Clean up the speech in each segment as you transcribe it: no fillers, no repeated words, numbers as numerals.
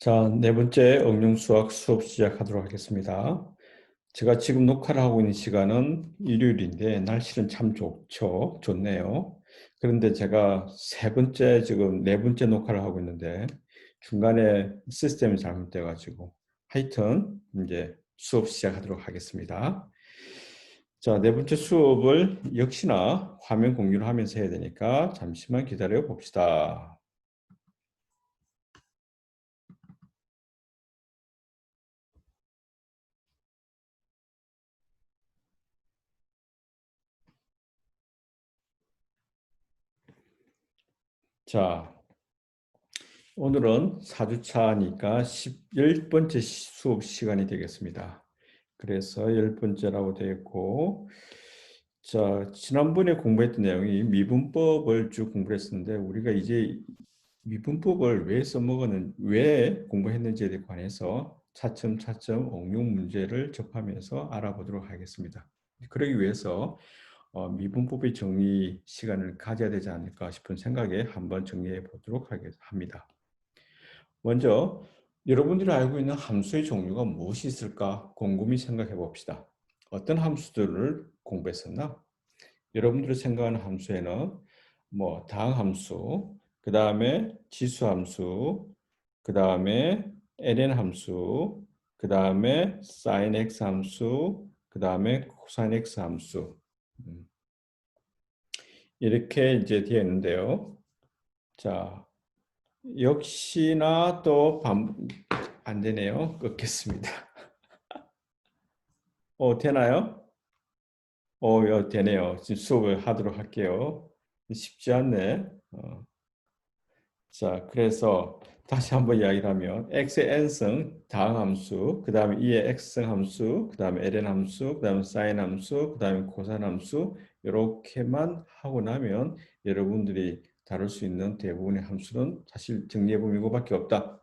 자, 네 번째 응용 수학 수업 시작하도록 하겠습니다. 제가 지금 녹화를 하고 있는 시간은 일요일인데 날씨는 참 좋네요. 그런데 제가 지금 네 번째 녹화를 하고 있는데 중간에 시스템이 잘못돼 가지고 하여튼 이제 수업 시작하도록 하겠습니다. 자, 네 번째 수업을 역시나 화면 공유를 하면서 해야 되니까 잠시만 기다려 봅시다. 자, 오늘은 4주차니까 10번째 수업 시간이 되겠습니다. 그래서 10번째라고 되어 있고, 자, 지난번에 공부했던 내용이 미분법을 쭉 공부했었는데, 우리가 이제 미분법을 왜 공부했는지에 관해서 차츰차츰 응용 문제를 접하면서 알아보도록 하겠습니다. 그러기 위해서 미분법의 정리 시간을 가져야 되지 않을까 싶은 생각에 한번 정리해 보도록 합니다. 먼저 여러분들이 알고 있는 함수의 종류가 무엇이 있을까 곰곰이 생각해 봅시다. 어떤 함수들을 공부했었나? 여러분들이 생각하는 함수에는 다항함수, 그 다음에 지수함수, 그 다음에 ln 함수, 그 다음에 sin x 함수, 그 다음에 cos x 함수, 이렇게 이제 되어 있는데요. 자, 역시나 안 되네요. 끊겠습니다. 되나요? 되네요. 지금 수업을 하도록 할게요. 쉽지 않네. 자, 그래서 다시 한번 이야기를 하면 x의 n승 다항함수, 그 다음에 2의 x승 함수, 그 다음에 ln 함수, 그 다음에 sin 함수, 그 다음에 코사인 함수 이렇게만 하고 나면 여러분들이 다룰 수 있는 대부분의 함수는 사실 정리해보면 이거밖에 없다.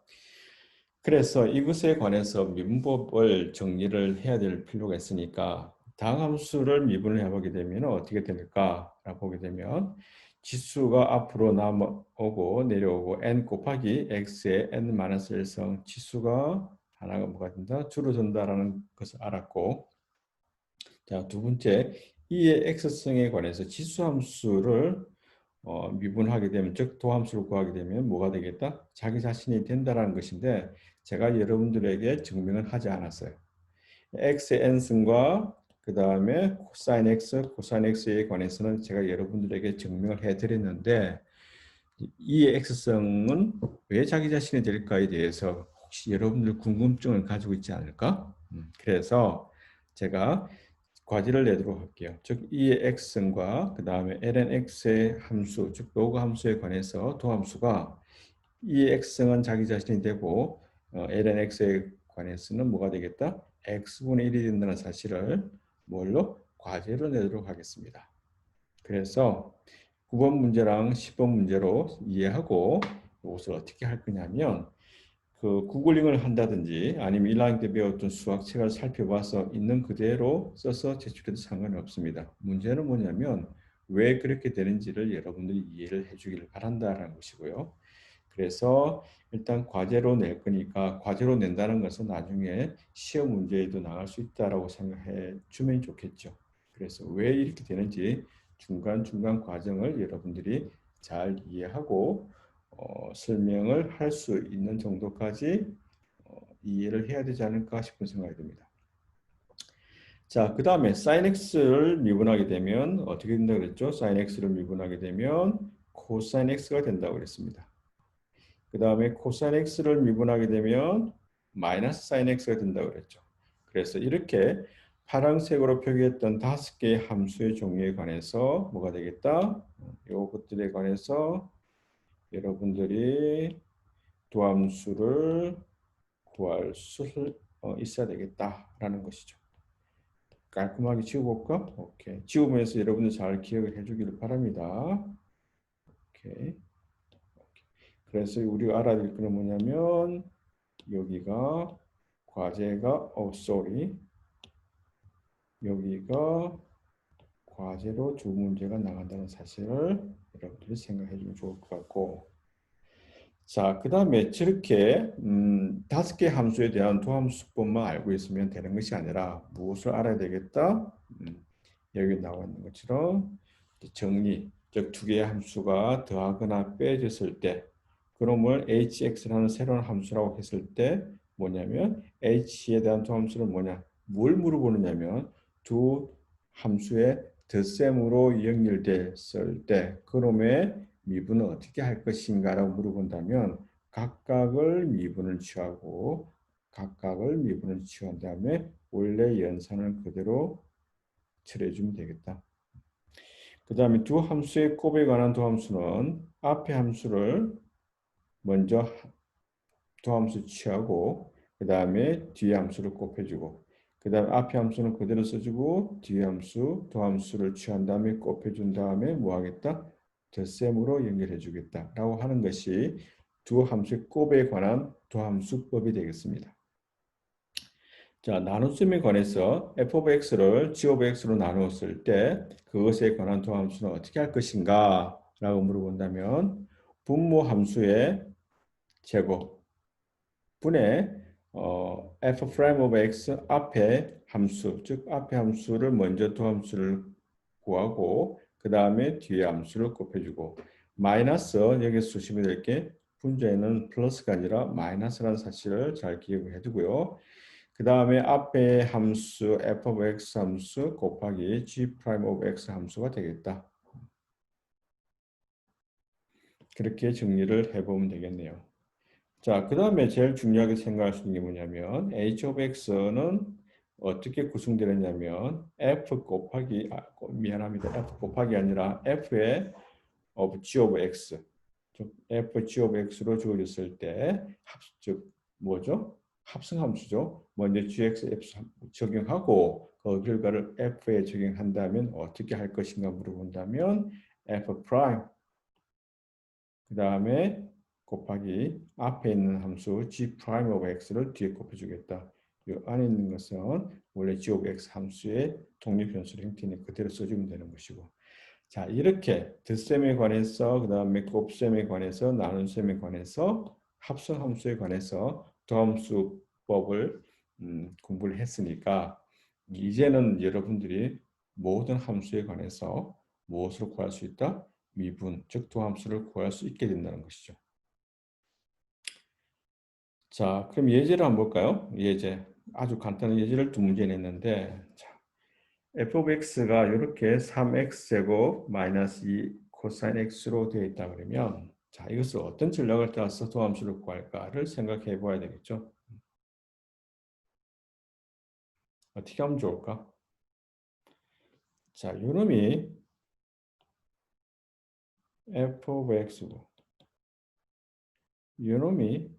그래서 이것에 관해서 미분법을 정리를 해야 될 필요가 있으니까 다항함수를 미분을 해보게 되면 어떻게 될까라고 보게 되면 지수가 앞으로 남아오고 내려오고 n 곱하기 x의 n-1성 지수가 하나가 뭐가 된다? 줄어든다라는 것을 알았고, 자, 두 번째, 이의 x승에 관해서 지수함수를 미분하게 되면, 즉 도함수를 구하게 되면 뭐가 되겠다? 자기 자신이 된다라는 것인데 제가 여러분들에게 증명을 하지 않았어요. x의 n승과 그 다음에 코사인 x, 코사인 x에 관해서는 제가 여러분들에게 증명을 해드렸는데 이 x승은 왜 자기 자신이 될까에 대해서 혹시 여러분들 궁금증을 가지고 있지 않을까? 그래서 제가 과제를 내도록 할게요. 즉, 이의 x승과 그 다음에 ln x의 함수, 즉 로그 함수에 관해서 도함수가 이의 x승은 자기 자신이 되고 ln x에 관해서는 뭐가 되겠다? x분의 1이 된다는 사실을 뭘로? 과제로 내도록 하겠습니다. 그래서 9번 문제랑 10번 문제로 이해하고 이것을 어떻게 할 거냐면 그 구글링을 한다든지 아니면 1학년 때 배웠던 수학책을 살펴봐서 있는 그대로 써서 제출해도 상관이 없습니다. 문제는 뭐냐면 왜 그렇게 되는지를 여러분들이 이해를 해주기를 바란다는 것이고요. 그래서 일단 과제로 낼 거니까 과제로 낸다는 것은 나중에 시험 문제에도 나갈 수 있다라고 생각해 주면 좋겠죠. 그래서 왜 이렇게 되는지 중간중간 과정을 여러분들이 잘 이해하고 설명을 할 수 있는 정도까지 이해를 해야 되지 않을까 싶은 생각이 듭니다. 자, 그 다음에 sin x를 미분하게 되면 어떻게 된다고 그랬죠? sin x를 미분하게 되면 cosine x가 된다고 그랬습니다. 그 다음에 코사인 x를 미분하게 되면 마이너스 사인 x가 된다고 그랬죠. 그래서 이렇게 파란색으로 표기했던 5개의 함수의 종류에 관해서 뭐가 되겠다? 이것들에 관해서 여러분들이 도함수를 구할 수 있어야 되겠다라는 것이죠. 깔끔하게 지워볼까? 오케이. 지우면서 여러분들 잘 기억을 해주기를 바랍니다. 오케이. 그래서 우리가 알아야 될 거는 뭐냐면 여기가 과제가 sorry. 여기가 과제로 두 문제가 나간다는 사실을 여러분들이 생각해 주면 좋을 것 같고, 자, 그 다음에 저렇게 5개 함수에 대한 도함수법만 알고 있으면 되는 것이 아니라 무엇을 알아야 되겠다? 여기 나와 있는 것처럼 정리, 즉 두 개의 함수가 더하거나 빼졌을 때 그놈을 hx라는 새로운 함수라고 했을 때 뭐냐면 h에 대한 도함수는 뭐냐? 뭘 물어보느냐면 두 함수의 덧셈으로 연결됐을 때 그놈의 미분은 어떻게 할 것인가라고 물어본다면 각각을 미분을 취한 다음에 원래 연산을 그대로 처리해주면 되겠다. 그 다음에 두 함수의 곱에 관한 두 함수는 앞에 함수를 먼저 두 함수 취하고 그 다음에 뒤에 함수를 곱해주고 그 다음에 앞에 함수는 그대로 써주고 뒤에 함수, 두 함수를 취한 다음에 곱해준 다음에 뭐 하겠다? 덧셈으로 연결해 주겠다라고 하는 것이 두 함수의 곱에 관한 두 함수법이 되겠습니다. 자, 나눗셈에 관해서 f of x를 g of x로 나누었을 때 그것에 관한 두 함수는 어떻게 할 것인가? 라고 물어본다면 분모 함수의 제곱 분의 f prime of x 앞에 함수, 즉 앞에 함수를 먼저 두 함수를 구하고 그 다음에 뒤에 함수를 곱해주고 마이너스 여기서 조심해야 될 게 분자에는 플러스가 아니라 마이너스라는 사실을 잘 기억을 해두고요. 그 다음에 앞에 함수 f of x 함수 곱하기 g prime of x 함수가 되겠다. 그렇게 정리를 해보면 되겠네요. 자, 그 다음에 제일 중요하게 생각할 수 있는 게 뭐냐면 h of x는 어떻게 구성되느냐면 f 곱하기 미안합니다. f 곱하기 아니라 f의 of g of x 즉 f g of x로 주어졌을 때 즉 뭐죠? 합성함수죠. 먼저 gx f 적용하고 그 결과를 f에 적용한다면 어떻게 할 것인가 물어본다면 f 프라임 그 다음에 곱하기 앞에 있는 함수 g prime of x를 뒤에 곱해주겠다. 이 안에 있는 것은 원래 g of x 함수의 독립변수의 형태니 그대로 써주면 되는 것이고 자 이렇게 덧셈에 관해서 그 다음에 곱셈에 관해서 나눗셈에 관해서 합성함수에 관해서 도함수법을 공부를 했으니까 이제는 여러분들이 모든 함수에 관해서 무엇을 구할 수 있다? 미분, 즉 도함수를 구할 수 있게 된다는 것이죠. 자, 그럼 예제를 한번 볼까요? 예제. 아주 간단한 예제를 두 문제 냈는데 자, f of x가 이렇게 3x제곱 마이너스 2 코사인 x로 되어 있다 그러면 자, 이것을 어떤 전략을 따라서 도함수를 구할까를 생각해 봐야 되겠죠. 어떻게 하면 좋을까? 자, 요놈이 f of x고 요놈이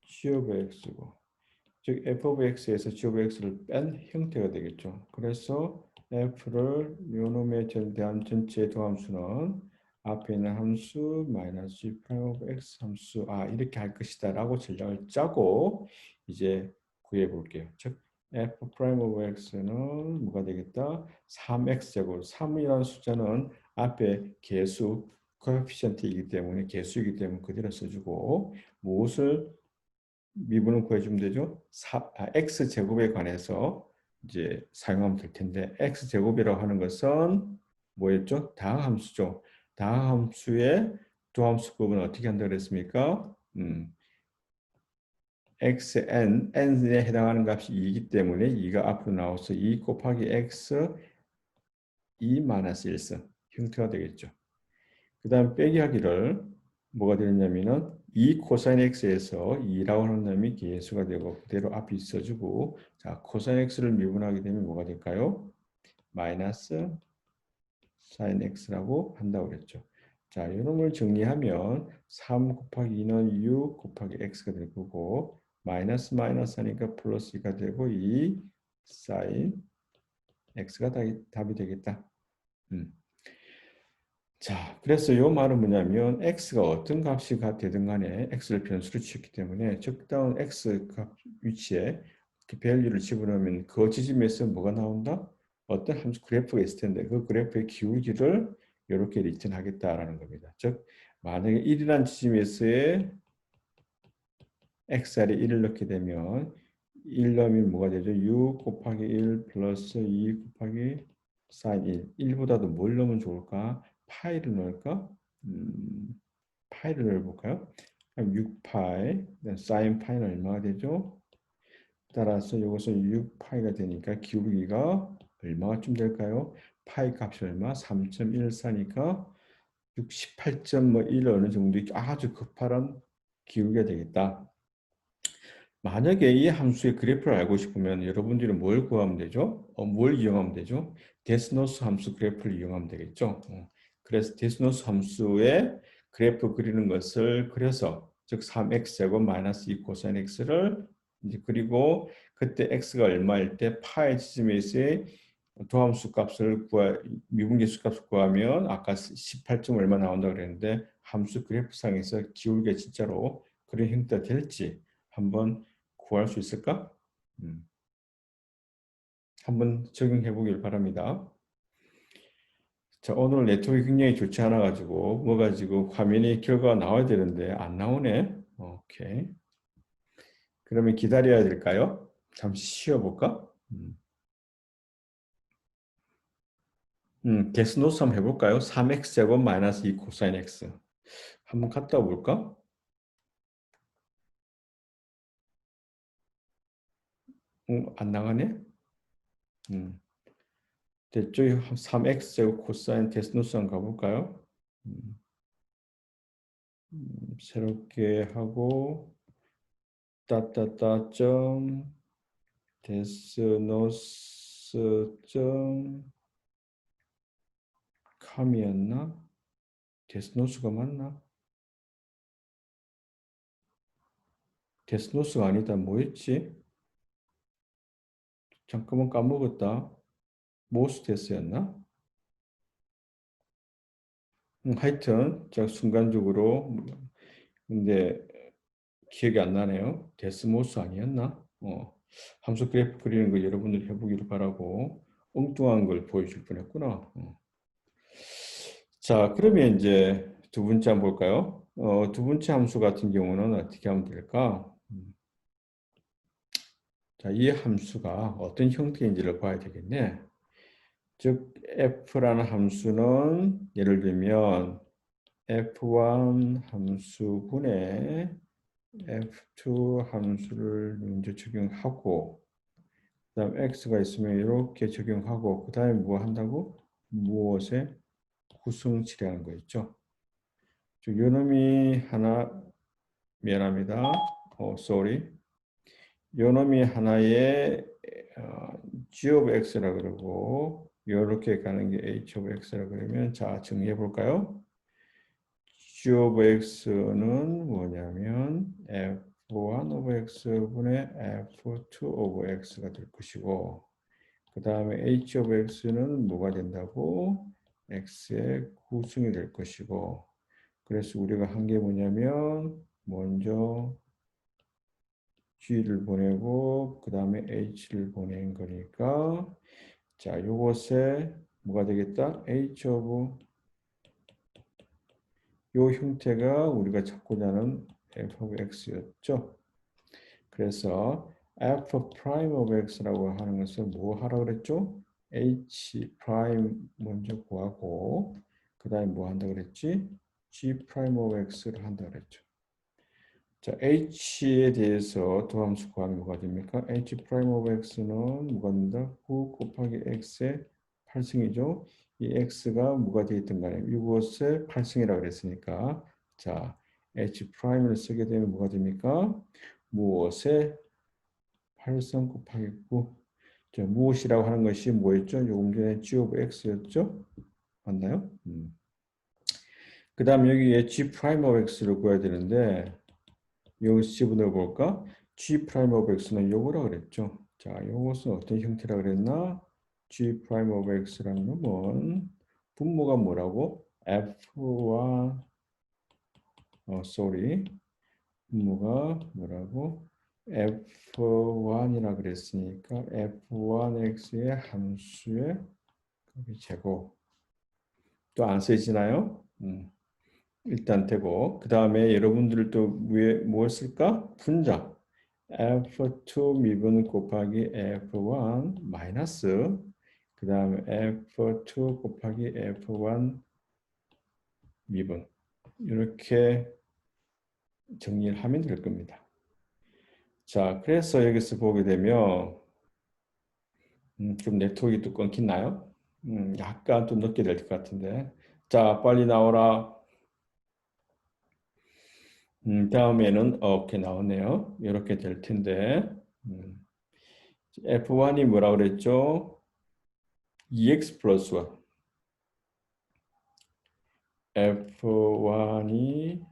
g of x고 즉 f of x에서 g of x를 뺀 형태가 되겠죠. 그래서 f를 요놈에 대한 전체 도함수는 앞에 있는 함수 마이너스 g prime of x 함수 이렇게 할 것이다 라고 전략을 짜고 이제 구해 볼게요. 즉 f prime of x는 뭐가 되겠다? 3x제곱 3이라는 숫자는 앞에 개수 코에피션트이기 때문에 개수이기 때문에 그대로 써주고 무엇을 미분을 구해주면 되죠. x제곱에 관해서 이제 사용하면 될 텐데 x제곱이라고 하는 것은 뭐였죠? 다항함수죠. 다항함수의 도함수법은 어떻게 한다고 그랬습니까? n에 해당하는 값이 2이기 때문에 2가 앞으로 나와서 2 곱하기 x 2-1승 형태가 되겠죠. 그 다음 빼기 하기를 뭐가 되느냐면은 2 코사인 x에서 2라고 하는 놈이 개수가 되고 그대로 앞에 있어주고 자 코사인 x를 미분하게 되면 뭐가 될까요? 마이너스 사인 x라고 한다고 그랬죠. 자 이놈을 정리하면 3 곱하기 2는 6 곱하기 x가 될 거고 마이너스 마이너스 하니까 플러스 2가 되고 2 사인 x가 답이 되겠다. 자, 그래서 이 말은 뭐냐면 x가 어떤 값이 되든 간에 x를 변수로 취했기 때문에 적당한 x 값 위치에 밸류를 집어넣으면 그 지점에서 뭐가 나온다? 어떤 함수 그래프가 있을 텐데 그 그래프의 기울기를 이렇게 리턴하겠다라는 겁니다. 즉 만약에 1이라는 지점에서의 xr에 1을 넣게 되면 1 넣으면 뭐가 되죠? 6 곱하기 1 플러스 2 곱하기 sin 1. 1보다도 뭘 넣으면 좋을까? 파이를 넣을까? 파이를 넣어볼까요? 그럼 6파이, sin 파이는 얼마가 되죠? 따라서 이것은 6파이가 되니까 기울기가 얼마쯤 될까요? 파이 값이 얼마? 3.14니까 68.1 어느 정도 아주 급har한 기울기가 되겠다. 만약에 이 함수의 그래프를 알고 싶으면 여러분들이 뭘 구하면 되죠? 뭘 이용하면 되죠? 데스노스 함수 그래프를 이용하면 되겠죠. 그래서 데스노스 함수의 그래프 그리는 것을 그려서 즉 3x제곱 마이너스 2 코사인 x를 이제 그리고 그때 x가 얼마일 때 파의 지점에서의 도함수 값을 미분계수 값을 구하면 아까 18점 얼마 나온다고 그랬는데 함수 그래프상에서 기울기가 진짜로 그런 형태가 될지 한번 구할 수 있을까? 한번 적용해 보길 바랍니다. 자, 오늘 네트워크 굉장히 좋지 않아 가지고 뭐 가지고 화면에 결과가 나와야 되는데 안 나오네. 오케이. 그러면 기다려야 될까요? 잠시 쉬어 볼까? 데스노스 한번 해볼까요? 3x제곱 마이너스 2 코사인 x. 한번 갔다 볼까? 안 나가네? 음, 됐죠? 3x제곱 코사인 데스노스 한번 가볼까요? 음, 새롭게 하고 따따따 점 데스노스 점 컴이었나? 데스노스가 맞나? 데스노스가 아니다. 뭐였지? 잠깐만 까먹었다. 모스테스였나? 하여튼 제가 순간적으로 근데 기억이 안 나네요. 데스모스 아니었나? 함수 그래프 그리는 거 여러분들 해보기를 바라고 엉뚱한 걸 보여줄 뻔했구나. 자, 그러면 이제 두 번째 한번 볼까요? 두 번째 함수 같은 경우는 어떻게 하면 될까? 자, 이 함수가 어떤 형태인지를 봐야 되겠네. 즉, f라는 함수는 예를 들면 f1 함수분의 f2 함수를 먼저 적용하고 그 다음 x가 있으면 이렇게 적용하고 그 다음에 뭐 한다고? 무엇에 구성치라는 거 있죠. 요놈이 하나 미안합니다. sorry. 요놈이 하나의 g of x라 그러고 이렇게 가는 게 h of x라 그러면 자 정리해 볼까요? g of x는 뭐냐면 f1 of x분의 f2 of x가 될 것이고 그 다음에 h of x는 뭐가 된다고? x의 구성이 될 것이고 그래서 우리가 한 게 뭐냐면 먼저 g를 보내고 그 다음에 h를 보낸 거니까 자 요것에 뭐가 되겠다? h of 요 형태가 우리가 찾고자 하는 f of x였죠. 그래서 f prime of x라고 하는 것은 뭐 하라고 그랬죠? h prime 먼저 구하고 그 다음에 뭐 한다 그랬지? g prime of x를 한다 그랬죠. 자, h에 대해서 도함수 구하면 뭐가 됩니까? h prime of x는 뭐가 된다? 9 곱하기 x의 8승이죠. 이 x가 뭐가 되겠든 간에 이것의 8승이라고 그랬으니까 자, h prime을 쓰게 되면 뭐가 됩니까? 무엇의 8승 곱하기 9. 자, 무엇이라고 하는 것이 뭐였죠? 조금 전에 g of x였죠? 맞나요? 그 다음 여기에 g prime of x를 구해야 되는데 여기서 집어넣어 볼까? G prime of x는 요거라 그랬죠. 자, 요것은 어떤 형태라 그랬나? G prime of x라는 놈은 분모가 뭐라고? F1 sorry. 분모가 뭐라고? F1이라 그랬으니까 F1x의 함수의 제곱. 또 안 쓰이지나요? 일단 되고 그 다음에 여러분들 또 위에 뭘 쓸까? 분자 F2 미분 곱하기 F1 마이너스 그 다음에 F2 곱하기 F1 미분 이렇게 정리를 하면 될 겁니다. 자, 그래서 여기서 보게 되면 좀 네트워크가 또 끊기나요? 약간 좀 늦게 될 것 같은데. 자, 빨리 나오라. 다음에는 이렇게 나오네요. 이렇게 될 텐데. F1이 뭐라 그랬죠? EX 플러스 1. F1이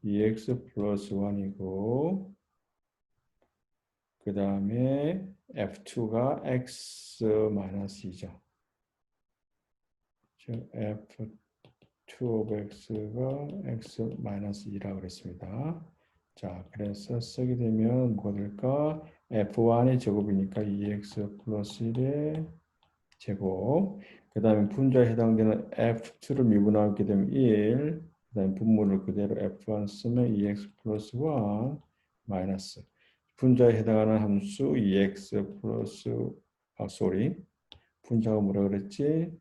EX 플러스 1이고 그 다음에 F2가 X 마이너스 2죠. F2 of X가 X 마이너스 2라고 그랬습니다. 자, 그래서 쓰게 되면 뭐가 될까? F1의 제곱이니까 2X 플러스 1의 제곱. 그 다음에 분자에 해당되는 F2를 미분하게 되면 1. 그 다음에 분모를 그대로 F1 쓰면 2X 플러스 1 마이너스. 분자에 해당하는 함수 2X 플러스, 분자가 뭐라 그랬지?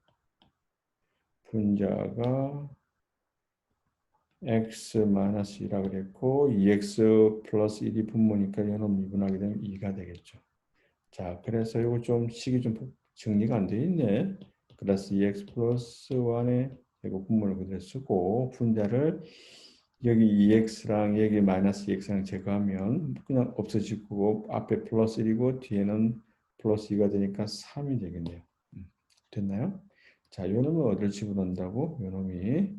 분자가 x 마이너스 2라고 그랬고 2x 플러스 1이 분모니까 이거는 미분하게 되면 2가 되겠죠. 자, 그래서 이거 좀 식이 좀 정리가 안 돼 있네. 그래서 2x 플러스 1의 제곱 분모를 그대로 쓰고 분자를 여기 2x랑 여기 마이너스 2x랑 제거하면 그냥 없어지고 앞에 플러스 1이고 뒤에는 플러스 2가 되니까 3이 되겠네요. 됐나요? 자, 요 놈을 어디를 집어넣는다고? 요 놈이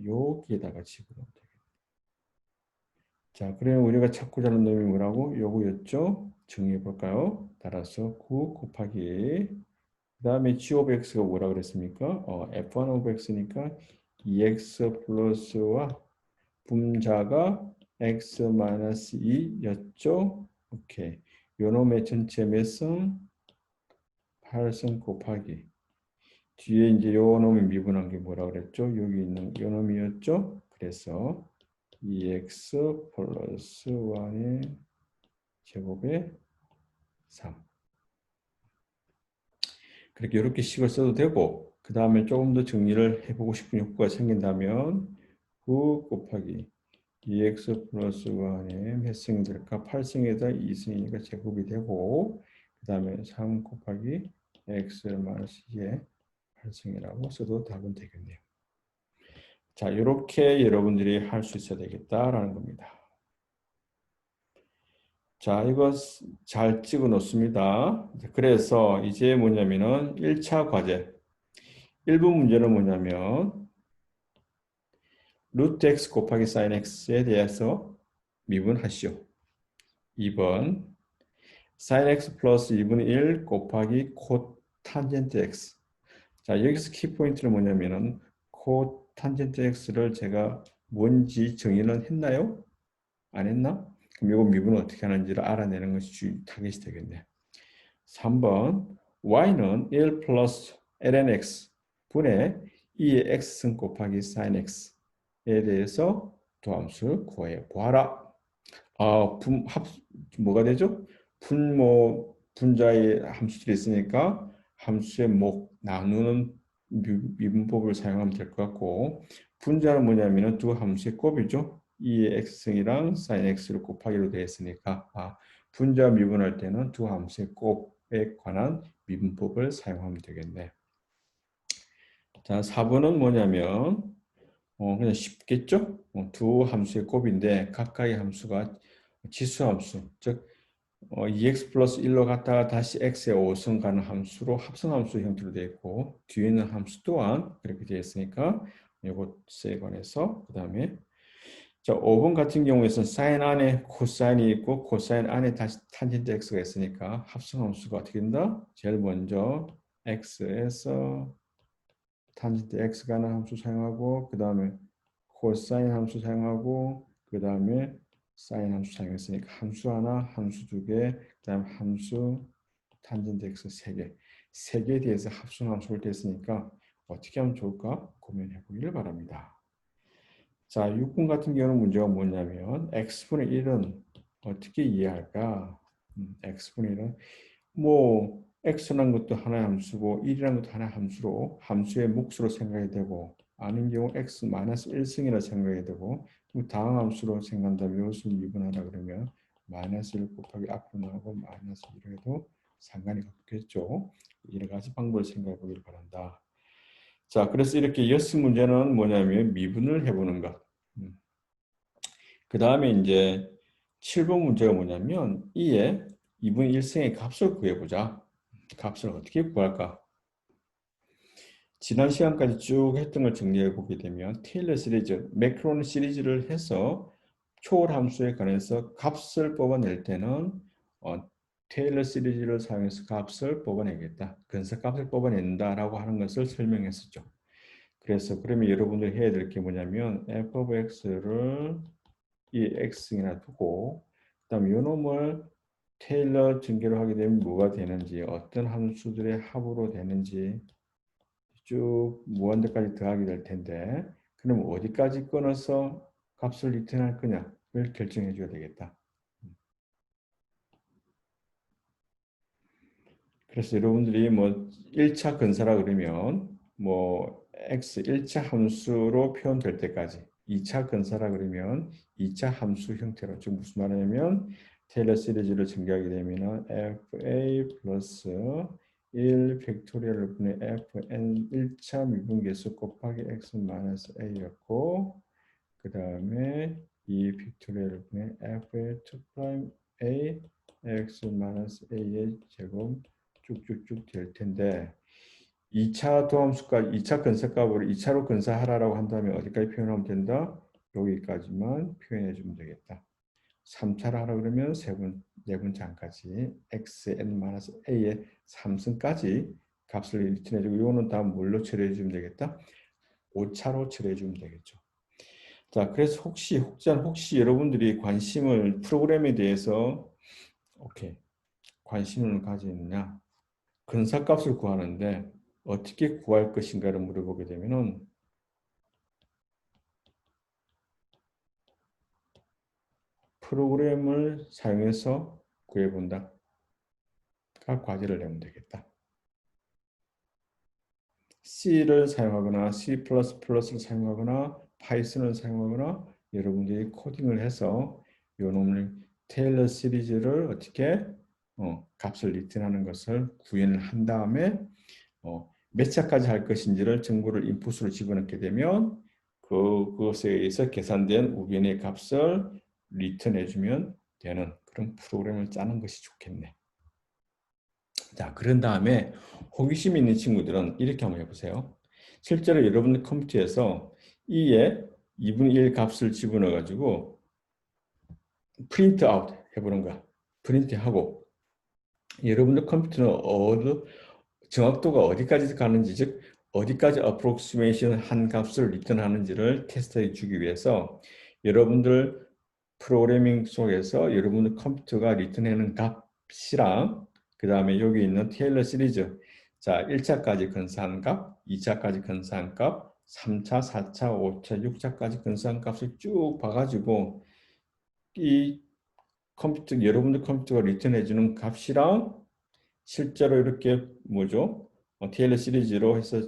여기에다가 집어넣으면 되겠네요. 자, 그러면 우리가 찾고자 하는 놈이 뭐라고? 요거였죠? 정리해 볼까요? 따라서 9 곱하기 그 다음에 g of x가 뭐라 그랬습니까? f1 of x니까 2x 플러스와 분자가 x 마이너스 2였죠? 오케이. 요 놈의 전체 몇 승? 8승 곱하기 뒤에 이제 요 놈이 미분한 게 뭐라 그랬죠? 여기 있는 요 놈이었죠? 그래서 2x 플러스 1의 제곱에 3. 그렇게 이렇게 식을 써도 되고 그 다음에 조금 더 정리를 해보고 싶은 욕구가 생긴다면 9 곱하기 2x 플러스 1의 몇 승이 될까? 8승에다 2승이니까 제곱이 되고 그 다음에 3 곱하기 x 마이너스 2의 8승이라고 써도 답은 되겠네요. 자, 이렇게 여러분들이 할 수 있어야 되겠다라는 겁니다. 자, 이거 잘 찍어 놓습니다. 그래서 이제 뭐냐면은 1차 과제. 1번 문제는 뭐냐면 루트 x 곱하기 sin x에 대해서 미분하시오. 2번 sin x 플러스 2분의 1 곱하기 코탄젠트 x. 자, 여기서 키포인트는 뭐냐면은 코탄젠트 x를 제가 뭔지 정의는 했나요? 안 했나? 그럼 이거 미분을 어떻게 하는지를 알아내는 것이 타겟이 되겠네. 3번 y는 1 플러스 ln x 분의 2의 x승 곱하기 sin x에 대해서 도함수를 구해 보아라. 뭐가 되죠? 분자의 함수들이 있으니까 함수의 목 나누는 미분법을 사용하면 될 것 같고 분자는 뭐냐면은 두 함수의 곱이죠. 2의 x승이랑 sin x를 곱하기로 되어 있으니까 분자 미분할 때는 두 함수의 곱에 관한 미분법을 사용하면 되겠네. 자, 4번은 뭐냐면 그냥 쉽겠죠? 두 함수의 곱인데 각각의 함수가 지수함수, 즉 2x 플러스 1로 갔다가 다시 x의 5승 가는 함수로 합성함수 형태로 되어 있고 뒤에 있는 함수 또한 그렇게 되어 있으니까 이것에 관해서 그 다음에 자, 5번 같은 경우에는 사인 안에 코사인이 있고 코사인 안에 다시 탄젠트 x가 있으니까 합성함수가 어떻게 된다? 제일 먼저 x에서 탄젠트 x가 하는 함수 사용하고 그 다음에 코사인 함수 사용하고 그 다음에 사인 함수 사용했으니까 함수 하나, 함수 두 개, 그 다음에 함수 탄젠트 x 세 개, 세 개에 대해서 합성 함수를 댔으니까 어떻게 하면 좋을까 고민해 보기를 바랍니다. 자, 6번 같은 경우는 문제가 뭐냐면 x분의 1은 어떻게 이해할까? x분의 1은 뭐 x라는 것도 하나의 함수고 1이라는 것도 하나의 함수로 함수의 몫으로 생각이 되고 아닌 경우 x 마이너스 1승이라 생각이 되고 다음 함수로 생각한다면 이것을 미분하라 그러면 마이너스 1 곱하기 앞으로 나오고 마이너스 1을 해도 상관이 없겠죠. 여러 가지 방법을 생각해 보길 바란다. 자, 그래서 이렇게 여섯 문제는 뭐냐면 미분을 해보는 것. 그 다음에 이제 7번 문제가 뭐냐면 이에 2분의 1승의 값을 구해보자. 값을 어떻게 구할까? 지난 시간까지 쭉 했던 걸 정리해 보게 되면 테일러 시리즈, 매크론 시리즈를 해서 초월 함수에 관해서 값을 뽑아낼 때는 테일러 시리즈를 사용해서 값을 뽑아내겠다. 근사값을 뽑아낸다라고 하는 것을 설명했었죠. 그래서 그러면 여러분들이 해야 될 게 뭐냐면 f of x를 이 x이나 두고 그다음 요놈을 테일러 증계로 하게 되면 뭐가 되는지 어떤 함수들의 합으로 되는지 쭉 무한대까지 더하게 될 텐데 그럼 어디까지 끊어서 값을 리턴할 거냐를 결정해 줘야 되겠다. 그래서 여러분들이 뭐 1차 근사라 그러면 뭐 x 1차 함수로 표현될 때까지 2차 근사라 그러면 2차 함수 형태로 즉 무슨 말이냐면 테일러 시리즈를 증가하게 되면 fa 플러스 1 팩토리얼 분의 fn 1차 미분계수 곱하기 x 마이너스 a였고 그 다음에 2 팩토리얼 분의 f의 2 프라임 a x 마이너스 a의 제곱 쭉쭉쭉 될 텐데 2차 도함수까지 2차 근사값으로 2차로 근사하라고 한다면 어디까지 표현하면 된다? 여기까지만 표현해 주면 되겠다. 3차를 하라 그러면 네 번째 항까지 xn-a의 3승까지 값을 리턴해 주고 이거는 다 뭘로 처리해 주면 되겠다? 5차로 처리해 주면 되겠죠. 자, 그래서 혹시 여러분들이 관심을 프로그램에 대해서 관심을 가지느냐? 근사값을 구하는데 어떻게 구할 것인가를 물어보게 되면은 프로그램을 사용해서 구해본다. 가 과제를 내면 되겠다. C를 사용하거나 C++를 사용하거나 파이썬을 사용하거나 여러분들이 코딩을 해서 요놈을 테일러 시리즈를 어떻게 값을 리턴하는 것을 구현을 한 다음에 몇 차까지 할 것인지를 정보를 인풋으로 집어넣게 되면 그것에 의해서 계산된 우변의 값을 리턴해주면 되는 그런 프로그램을 짜는 것이 좋겠네. 자, 그런 다음에 호기심 있는 친구들은 이렇게 한번 해보세요. 실제로 여러분들 컴퓨터에서 2에 2분의 1 값을 집어넣어가지고 프린트 아웃 해보는 거야. 프린트하고 여러분들 컴퓨터는 정확도가 어디까지 가는지 즉 어디까지 approximation 한 값을 리턴하는지를 테스트해 주기 위해서 여러분들 프로그래밍 속에서 여러분들 컴퓨터가 리턴하는 값이랑 그 다음에 여기 있는 테일러 시리즈 자 1차까지 근사한 값, 2차까지 근사한 값, 3차, 4차, 5차, 6차까지 근사한 값을 쭉 봐가지고 이 여러분들 컴퓨터가 리턴해 주는 값이랑 실제로 이렇게 뭐죠? 테일러 시리즈로 해서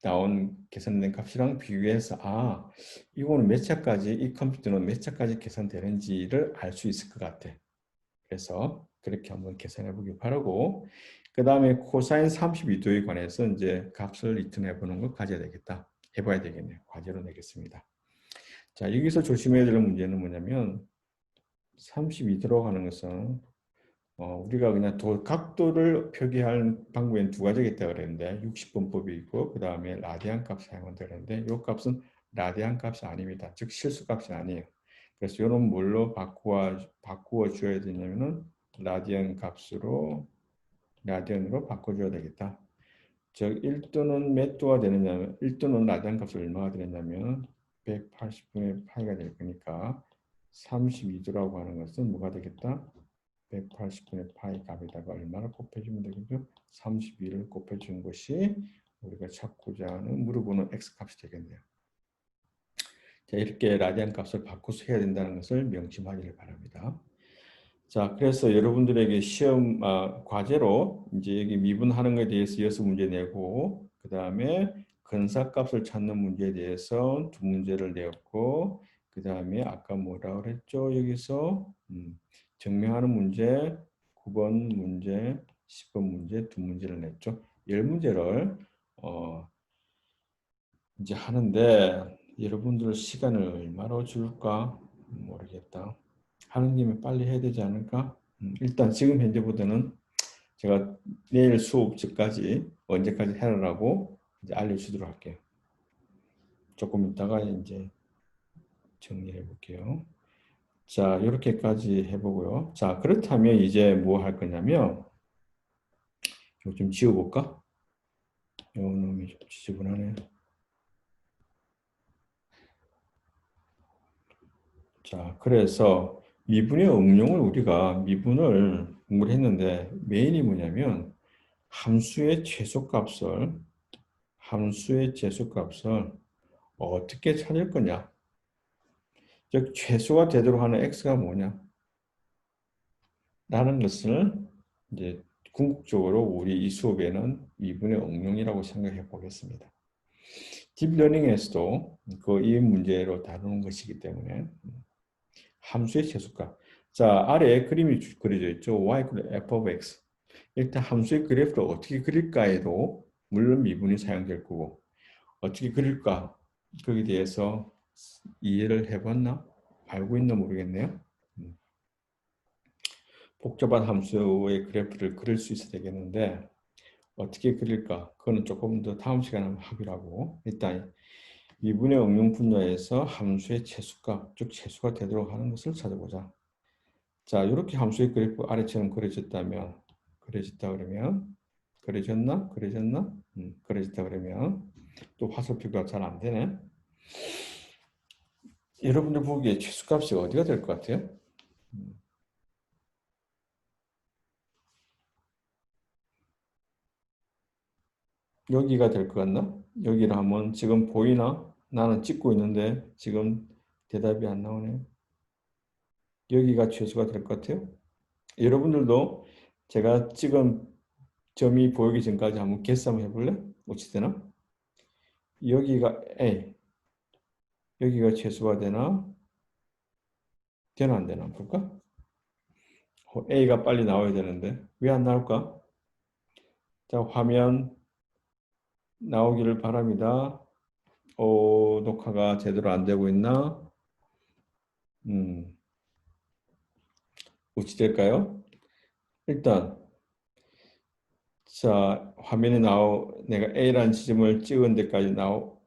나온 계산된 값이랑 비교해서 이거는 몇 차까지 이 컴퓨터는 몇 차까지 계산되는지를 알 수 있을 것 같아. 그래서 그렇게 한번 계산해 보기 바라고 그 다음에 코사인 32도에 관해서 이제 값을 리턴해 보는 걸 가져야 되겠다. 해봐야 되겠네요. 과제로 내겠습니다. 자, 여기서 조심해야 될 문제는 뭐냐면 32도로 가는 것은 우리가 그냥 각도를 표기할 방법에는 두 가지가 있다고 그랬는데 60분법이 있고 그 다음에 라디안 값 사용한다 그랬는데 이 값은 라디안 값이 아닙니다. 즉 실수 값이 아니에요. 그래서 이런 뭘로 바꾸어 줘야 되냐면은 라디안으로 바꿔줘야 되겠다. 즉 1도는 몇 도가 되느냐면 1도는 라디안 값이 얼마가 되느냐면 180분의 파이가 될 거니까 32도라고 하는 것은 뭐가 되겠다? 180분의 파이 값에다가 얼마를 곱해주면 되겠죠? 32를 곱해주는 것이 우리가 찾고자 하는 물어보는 x 값이 되겠네요. 자, 이렇게 라디안 값을 바꿔서 해야 된다는 것을 명심하기를 바랍니다. 자, 그래서 여러분들에게 시험 과제로 이제 여기 미분하는 것에 대해서 6문제 내고 그 다음에 근사값을 찾는 문제에 대해서 2문제를 내었고 그 다음에 아까 뭐라 그랬죠? 여기서 증명하는 문제 9번 문제, 10번 문제 2문제를 냈죠. 10문제를 이제 하는데 여러분들 시간을 얼마나 줄까 모르겠다. 하는 김에 빨리 해야 되지 않을까? 일단 지금 현재보다는 제가 내일 수업까지 언제까지 해라라고 이제 알려주도록 할게요. 조금 이따가 이제 정리해 볼게요. 자, 이렇게까지 해보고요. 자, 그렇다면 이제 뭐 할 거냐면 이거 좀 지워볼까? 요 놈이 좀 지저분하네. 자, 그래서 미분의 응용을 우리가 미분을 공부를 했는데 메인이 뭐냐면 함수의 최소값을 어떻게 찾을 거냐? 즉 최소가 되도록 하는 x가 뭐냐? 라는 것을 이제 궁극적으로 우리 이 수업에는 미분의 응용이라고 생각해 보겠습니다. 딥러닝에서도 이 문제로 다루는 것이기 때문에 함수의 최소값. 자, 아래에 그림이 그려져 있죠. y f of x. 일단 함수의 그래프를 어떻게 그릴까에도 물론 미분이 사용될 거고 어떻게 그릴까? 거기에 대해서 이해를 해봤나? 알고 있나 모르겠네요. 복잡한 함수의 그래프를 그릴 수 있어야 되겠는데 어떻게 그릴까? 그거는 조금 더 다음 시간에 하기로 하고 일단 미분의 응용 분야에서 함수의 최소값, 즉 최소가 되도록 하는 것을 찾아보자. 자, 이렇게 함수의 그래프 아래처럼 그려졌다 그러면 그려졌다 그러면 또 화살표가 잘 안 되네. 여러분들 보기에 최소값이 어디가 될 것 같아요? 여기가 될 것 같나? 여기를 한번 지금 보이나? 나는 찍고 있는데 지금 대답이 안 나오네. 여기가 최소가 될 것 같아요. 여러분들도 제가 찍은 점이 보이기 전까지 한번 개수 한번 해볼래? 어찌 되나? 여기가 A, 여기가 최소가 되나? 되나 안 되나 한번 볼까? A가 빨리 나와야 되는데 왜 안 나올까? 자, 화면 나오기를 바랍니다. 녹화가 제대로 안 되고 있나? 음, 어찌 될까요? 일단 자, 화면에 내가 A라는 지점을 찍은 데까지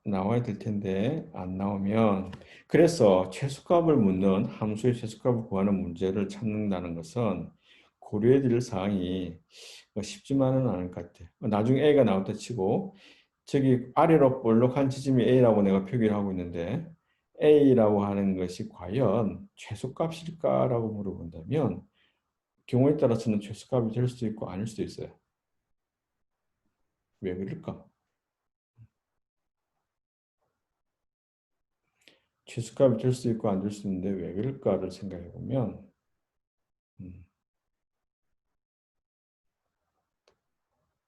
나와야 될 텐데, 안 나오면. 그래서 최소값을 묻는 함수의 최소값을 구하는 문제를 찾는다는 것은 고려해야 될 사항이 쉽지만은 않을 것 같아. 나중에 A가 나왔다 치고, 저기 아래로 볼록한 지점이 A라고 내가 표기를 하고 있는데, A라고 하는 것이 과연 최소값일까라고 물어본다면, 경우에 따라서는 최소값이 될 수도 있고 아닐 수도 있어요. 왜 그럴까? 최소값이 될 수 있고 안 될 수 있는데 왜 그럴까를 생각해 보면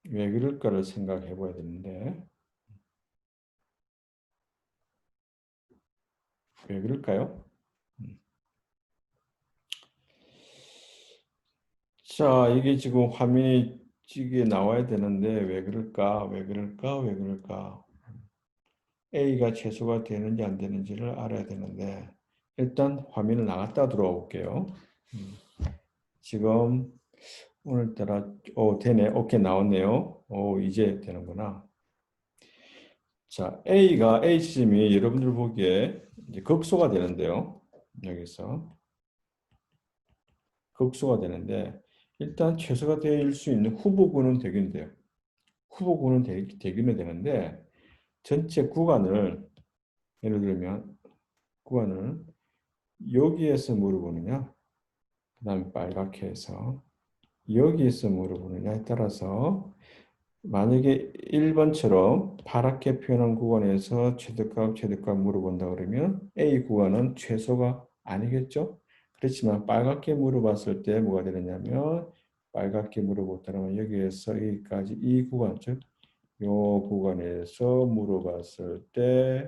왜 그럴까를 생각해 봐야 되는데 왜 그럴까요? 자, 이게 지금 화면이 이게 나와야 되는데 왜 그럴까? 왜 그럴까? 왜 그럴까? A가 최소가 되는지 안 되는지를 알아야 되는데 일단 화면을 나갔다 들어와 볼게요. 지금 오늘따라 되네. 오케이 나왔네요. 이제 되는구나. 자, A 지점이 여러분들 보기에 이제 극소가 되는데요. 여기서 극소가 되는데 일단 최소가 될 수 있는 후보군은 되긴 돼요. 후보군은 되기는 되는데 전체 구간을 예를 들면 구간을 여기에서 물어보느냐 그 다음에 빨갛게 해서 여기에서 물어보느냐에 따라서 만약에 1번처럼 파랗게 표현한 구간에서 최대값 물어본다 그러면 A 구간은 최소가 아니겠죠? 그렇지만 빨갛게 물어봤을 때 뭐가 되느냐면 빨갛게 물어봤다면 여기에서 여기까지 이 구간, 즉 이 구간에서 물어봤을 때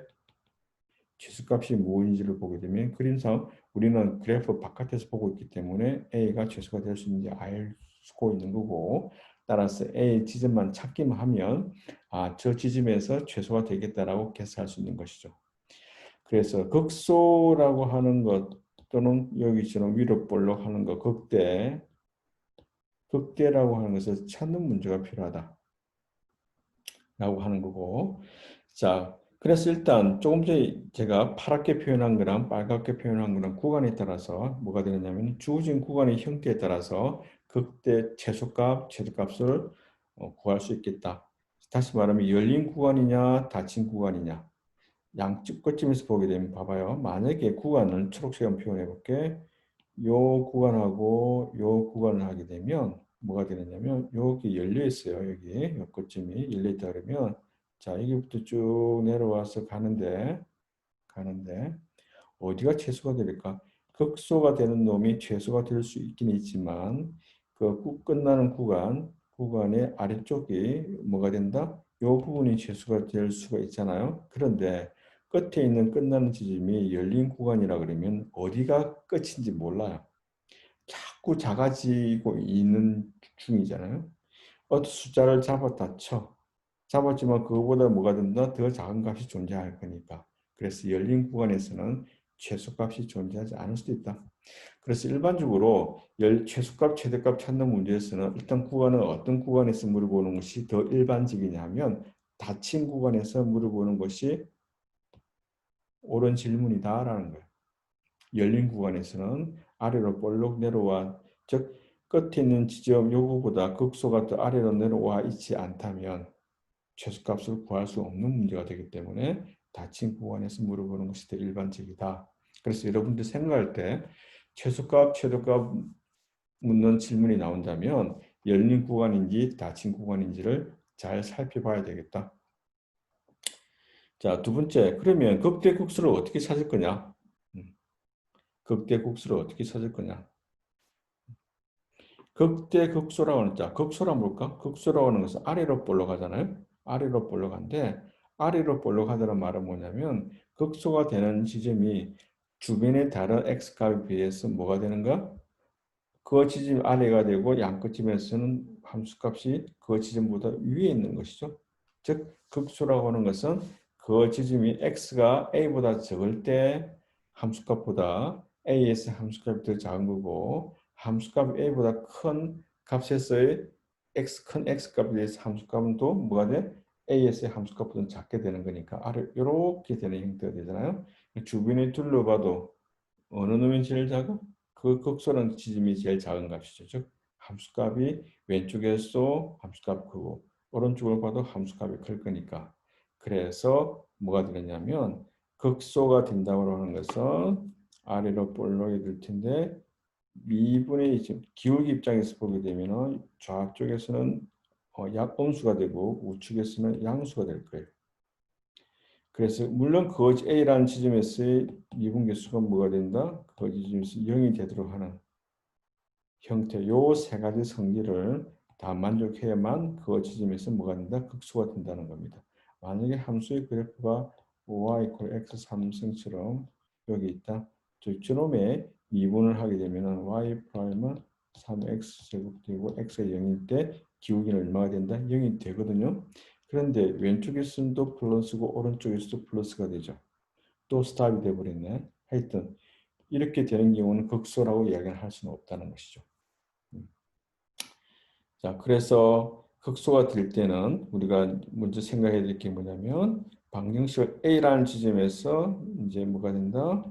최소값이 무엇인지를 보게 되면 그림상 우리는 그래프 바깥에서 보고 있기 때문에 A가 최소가 될 수 있는지 알 수 있는 거고 따라서 A 지점만 찾기만 하면 저 지점에서 최소가 되겠다라고 계산할 수 있는 것이죠. 그래서 극소라고 하는 것 또는 여기처럼 위로 볼록 하는 것 극대라고 하는 것을 찾는 문제가 필요하다. 라고 하는 거고. 자, 그래서 일단 조금 전에 제가 파랗게 표현한 거랑 빨갛게 표현한 거랑 구간에 따라서 뭐가 되느냐면 주어진 구간의 형태에 따라서 극대 최소값을 구할 수 있겠다. 다시 말하면 열린 구간이냐 닫힌 구간이냐 양쪽 끝쯤에서 보게 되면 봐봐요. 만약에 구간을 초록색으로 표현해 볼게. 요 구간하고 요 구간을 하게 되면 뭐가 되느냐면 여기 열려 있어요. 여기 요 끝쯤이 열려 있다 그러면 자 여기부터 쭉 내려와서 가는데 어디가 최소가 될까? 극소가 되는 놈이 최소가 될 수 있긴 있지만 그 끝나는 구간의 아래쪽이 뭐가 된다? 요 부분이 최소가 될 수가 있잖아요. 그런데 끝에 있는 끝나는 지점이 열린 구간이라 그러면 어디가 끝인지 몰라요. 자꾸 작아지고 있는 중이잖아요. 어떤 숫자를 잡았다 쳐. 잡았지만 그거보다 뭐가 된다? 더 작은 값이 존재할 거니까. 그래서 열린 구간에서는 최소값이 존재하지 않을 수도 있다. 그래서 일반적으로 최소값, 최대값 찾는 문제에서는 일단 구간은 어떤 구간에서 물어보는 것이 더 일반적이냐면 닫힌 구간에서 물어보는 것이 옳은 질문이다라는 거예요. 열린 구간에서는 아래로 볼록 내려와 즉 끝에 있는 지점 요거보다 극소가 더 아래로 내려와 있지 않다면 최소값을 구할 수 없는 문제가 되기 때문에 닫힌 구간에서 물어보는 것이 더 일반적이다. 그래서 여러분들 생각할 때 최소값, 최대값 묻는 질문이 나온다면 열린 구간인지 닫힌 구간인지를 잘 살펴봐야 되겠다. 자, 두 번째, 그러면 극대극소를 어떻게 찾을 거냐? 극대극소를 어떻게 찾을 거냐? 극대극소라고 하는 자, 극소란 뭘까? 극소라고 하는 것은 아래로 볼록하잖아요. 아래로 볼록한데 아래로 볼록하다는 말은 뭐냐면 극소가 되는 지점이 주변의 다른 x값에 비해서 뭐가 되는가? 그 지점 아래가 되고 양끝점에서는 함수값이 그 지점보다 위에 있는 것이죠. 즉 극소라고 하는 것은 그 지점이 x가 a보다 적을 때 함수값보다 a에서 함수값이 더 작은 거고 함수값이 a보다 큰 값에서의 큰 x값에 대해서 함수값은 또 뭐가 돼? a에서의 함수값보다 작게 되는 거니까 아래 이렇게 되는 형태가 되잖아요. 주변에 둘러봐도 어느 놈이 제일 작아? 그 극소는 지점이 제일 작은 값이죠. 즉 함수값이 왼쪽에서 함수값 크고 오른쪽을 봐도 함수값이 클 거니까. 그래서 뭐가 되느냐면 극소가 된다고 하는 것은 아래로 볼록이 될 텐데 미분의 기울기 입장에서 보게 되면 좌쪽에서는 약분수가 되고 우측에서는 양수가 될 거예요. 그래서 물론 거지 A라는 지점에서의 미분계수가 뭐가 된다? 그 지점에서 0이 되도록 하는 형태 요 세 가지 성질을 다 만족해야만 그 지점에서 뭐가 된다? 극소가 된다는 겁니다. 만약에 함수의 그래프가 y x 3승처럼 여기 있다. 저놈의 미분을 하게 되면 y 프라임은 3x 제곱되고 x가 0일 때 기울기는 얼마가 된다? 0이 되거든요. 그런데 왼쪽에서는 또 플러스고 오른쪽에서도 플러스가 되죠. 또 스탑이 돼버렸네. 하여튼 이렇게 되는 경우는 극소라고 이야기를 할 수는 없다는 것이죠. 자, 그래서 극소가 될 때는 우리가 먼저 생각해야 될 게 뭐냐면 방정식 A라는 지점에서 이제 뭐가 된다?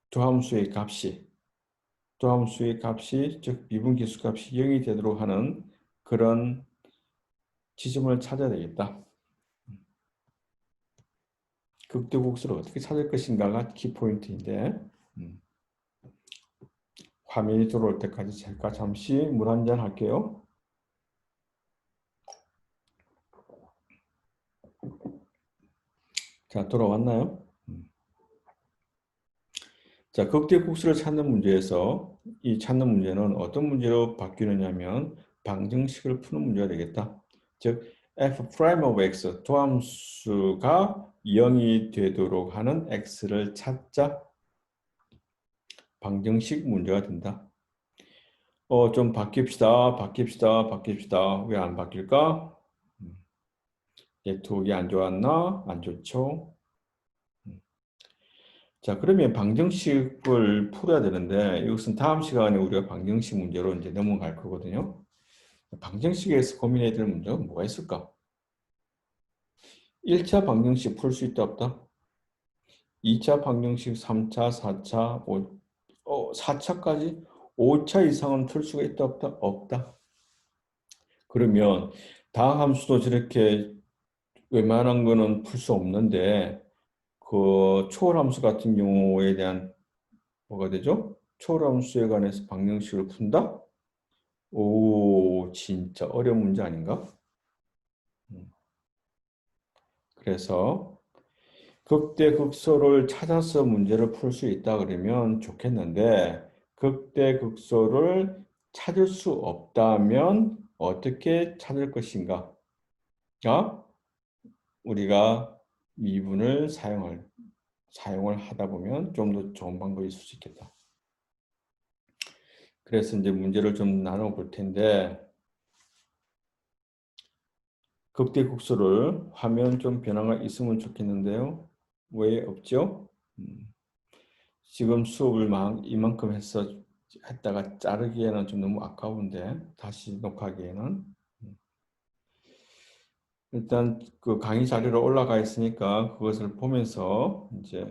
두 함수의 값이 즉 미분계수값이 0이 되도록 하는 그런 지점을 찾아야 되겠다. 극대국수를 어떻게 찾을 것인가가 키포인트인데 화면이 들어올 때까지 잠시 물 한잔 할게요. 자, 돌아왔나요? 자, 극대국수를 찾는 문제에서 이 찾는 문제는 어떤 문제로 바뀌느냐면 방정식을 푸는 문제가 되겠다. 즉, f prime of x, 도함수가 0이 되도록 하는 x를 찾자. 방정식 문제가 된다. 좀 바뀝시다. 왜 안 바뀔까? 네트워크가 안 좋았나? 안 좋죠? 자, 그러면 방정식을 풀어야 되는데 이것은 다음 시간에 우리가 방정식 문제로 이제 넘어갈 거거든요. 방정식에서 고민해야 될 문제가 뭐가 있을까? 1차 방정식 풀 수 있다 없다? 2차 방정식, 3차, 4차, 4차까지 5차 이상은 풀 수가 있다 없다? 없다. 그러면 다함수도 저렇게 웬만한 거는 풀 수 없는데 그 초월함수 같은 경우에 대한 뭐가 되죠? 초월함수에 관해서 방정식을 푼다? 오, 진짜 어려운 문제 아닌가? 그래서 극대극소를 찾아서 문제를 풀 수 있다 그러면 좋겠는데 극대극소를 찾을 수 없다면 어떻게 찾을 것인가? 우리가 미분을 사용을 하다 보면 좀 더 좋은 방법이 있을 수 있겠다. 그래서 이제 문제를 좀 나눠 볼 텐데 극대국수를 화면 좀 변화가 있으면 좋겠는데요. 왜 없죠? 지금 수업을 이만큼 했다가 자르기에는 좀 너무 아까운데 다시 녹화하기에는 일단 그 강의 자료로 올라가 있으니까 그것을 보면서 이제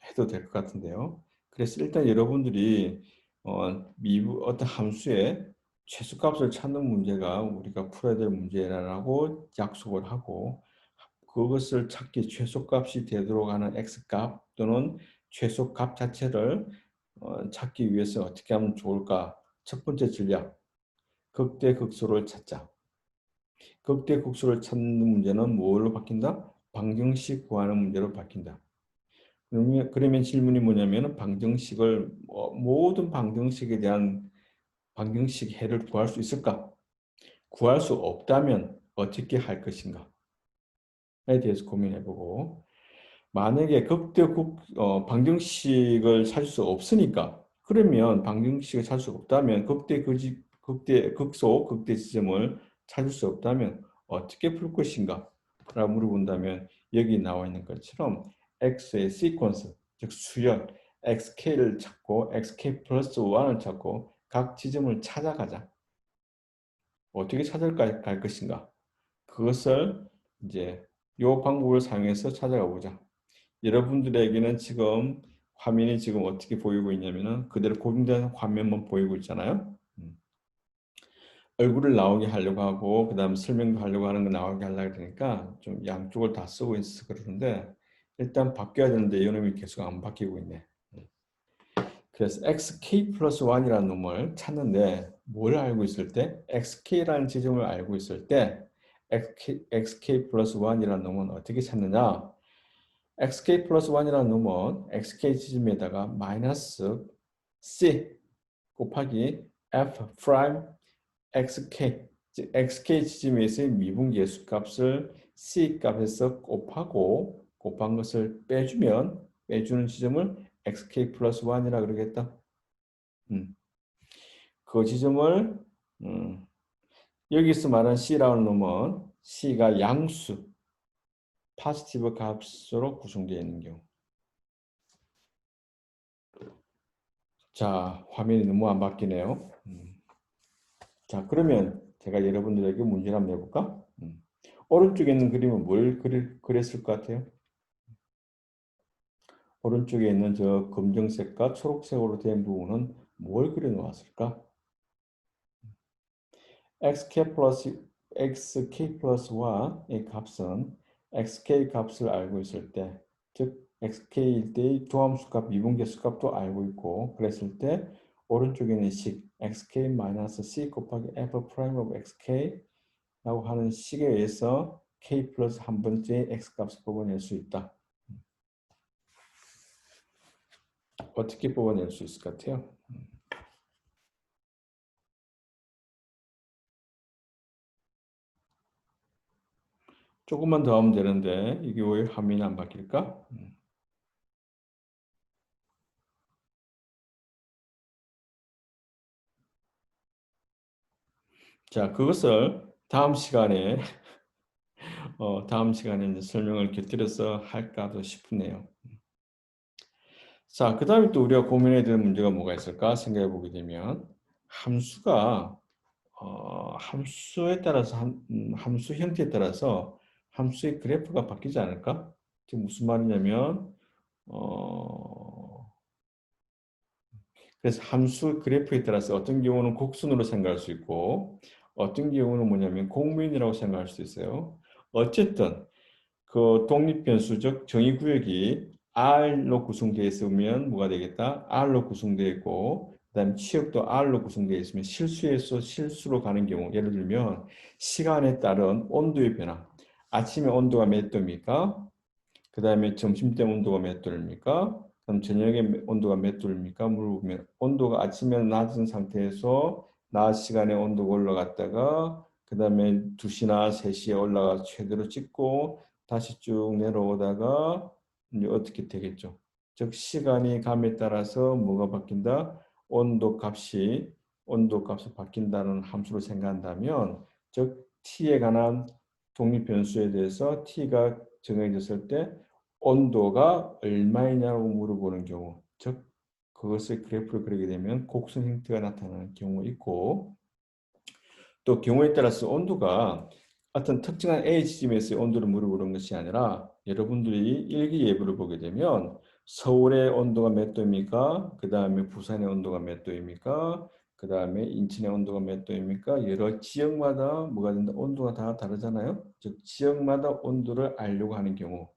해도 될 것 같은데요. 그래서 일단 여러분들이 어떤 함수의 최소값을 찾는 문제가 우리가 풀어야 될 문제라고 약속을 하고 그것을 찾기 최소값이 되도록 하는 x값 또는 최소값 자체를 찾기 위해서 어떻게 하면 좋을까? 첫 번째 전략, 극대극소를 찾자. 극대극소를 찾는 문제는 뭘로 바뀐다? 방정식 구하는 문제로 바뀐다. 그러면 질문이 뭐냐면 방정식을 모든 방정식에 대한 방정식 해를 구할 수 있을까? 구할 수 없다면 어떻게 할 것인가에 대해서 고민해보고 만약에 방정식을 찾을 수 없으니까 그러면 방정식을 찾을 수 없다면 극대 지점을 찾을 수 없다면 어떻게 풀 것인가? 라고 물어본다면 여기 나와 있는 것처럼 x의 시퀀스, 즉 수열, xk를 찾고 xk 플러스 1을 찾고 각 지점을 찾아가자. 어떻게 찾아갈 것인가? 그것을 이제 이 방법을 사용해서 찾아가 보자. 여러분들에게는 지금 화면이 지금 어떻게 보이고 있냐면은 그대로 고정된 화면만 보이고 있잖아요. 얼굴을 나오게 하려고 하고 그다음 설명도 하려고 하는 거 나오게 하려고 그러니까 좀 양쪽을 다 쓰고 있어 그러는데 일단 바뀌어야 되는데 이놈이 계속 안 바뀌고 있네. 그래서 xk 플러스 1이라는 놈을 찾는데 뭘 알고 있을 때 xk라는 지점을 알고 있을 때 xk 플러스 1이라는 놈은 어떻게 찾느냐 xk 플러스 1이라는 놈은 xk 지점에다가 마이너스 c 곱하기 f 프라임 xk 즉 xk 지점에서의 미분계수 값을 c 값에서 곱한 것을 빼주는 지점을 xk 플러스 1이라 그러겠다. 그 지점을 여기서 말한 c라는 놈은 c가 양수 포지티브 값으로 구성되어 있는 경우. 자, 화면이 너무 안 바뀌네요. 자, 그러면 제가 여러분들에게 문제를 한번 내볼까? 오른쪽에 있는 그림은 뭘 그렸을 것 같아요? 오른쪽에 있는 저 검정색과 초록색으로 된 부분은 뭘 그려 놓았을까? xk 플러스 1의 값은 xk 값을 알고 있을 때, 즉 xk일 때의 조함수 값, 미분계수 값도 알고 있고 그랬을 때 오른쪽에 있는 식 xk-c 곱하기 f 프라임 오브 xk 라고 하는 식에 의해서 k 플러스 한 번째 x 값을 뽑아낼 수 있다. 어떻게 뽑아낼 수 있을 것 같아요? 조금만 더 하면 되는데 이게 왜 화면이 안 바뀔까? 자, 그것을 다음 시간에 이제 설명을 곁들여서 할까도 싶네요. 자, 그 다음에 또 우리가 고민해야 될 문제가 뭐가 있을까 생각해 보게 되면 함수가 함수에 따라서 함수 형태에 따라서 함수의 그래프가 바뀌지 않을까? 지금 무슨 말이냐면 어, 그래서 함수 그래프에 따라서 어떤 경우는 곡선으로 생각할 수 있고 어떤 경우는 뭐냐면 곡면이라고 생각할 수 있어요. 어쨌든 그 독립변수적 정의구역이 R로 구성되어 있으면 뭐가 되겠다? R로 구성되어 있고 그다음에 취역도 R로 구성되어 있으면 실수에서 실수로 가는 경우 예를 들면 시간에 따른 온도의 변화 아침에 온도가 몇 도입니까? 그 다음에 점심 때 온도가 몇 도입니까? 그럼 저녁에 온도가 몇 도입니까? 물어보면 온도가 아침에 낮은 상태에서 낮 시간에 온도가 올라갔다가 그 다음에 2시나 3시에 올라가 최대로 찍고 다시 쭉 내려오다가 이제 어떻게 되겠죠? 즉 시간이 감에 따라서 뭐가 바뀐다? 온도 값이 바뀐다는 함수를 생각한다면 즉 t에 관한 독립 변수에 대해서 t가 정해졌을 때 온도가 얼마이냐고 물어보는 경우, 즉 그것의 그래프를 그리게 되면 곡선 형태가 나타나는 경우가 있고 또 경우에 따라서 온도가 어떤 특정한 A 지점에서의 온도를 물어보는 것이 아니라 여러분들이 일기예보를 보게 되면 서울의 온도가 몇 도입니까? 그 다음에 부산의 온도가 몇 도입니까? 그 다음에 인천의 온도가 몇 도입니까? 여러 지역마다 뭐가 된다? 온도가 다 다르잖아요. 즉 지역마다 온도를 알려고 하는 경우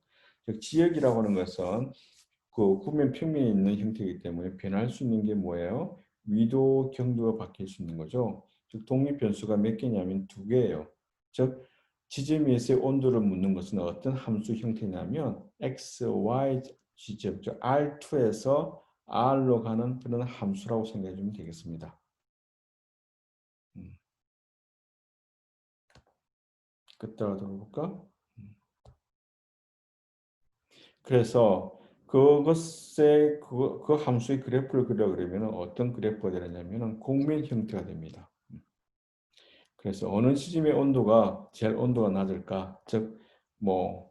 즉 지역이라고 하는 것은 그 구면 평면에 있는 형태이기 때문에 변할 수 있는 게 뭐예요? 위도, 경도가 바뀔 수 있는 거죠. 즉 독립 변수가 몇 개냐면 두 개예요. 즉 지점에서의 온도를 묻는 것은 어떤 함수 형태냐면 x, y 지점, 즉 R2에서 R로 가는 그런 함수라고 생각해 주면 되겠습니다. 음. 끝으로 돌아볼까? 그래서 그 함수의 그래프를 그려 그러면 어떤 그래프가 되느냐면 곡면 형태가 됩니다. 그래서 어느 시점의 온도가 제일 온도가 낮을까? 즉, 뭐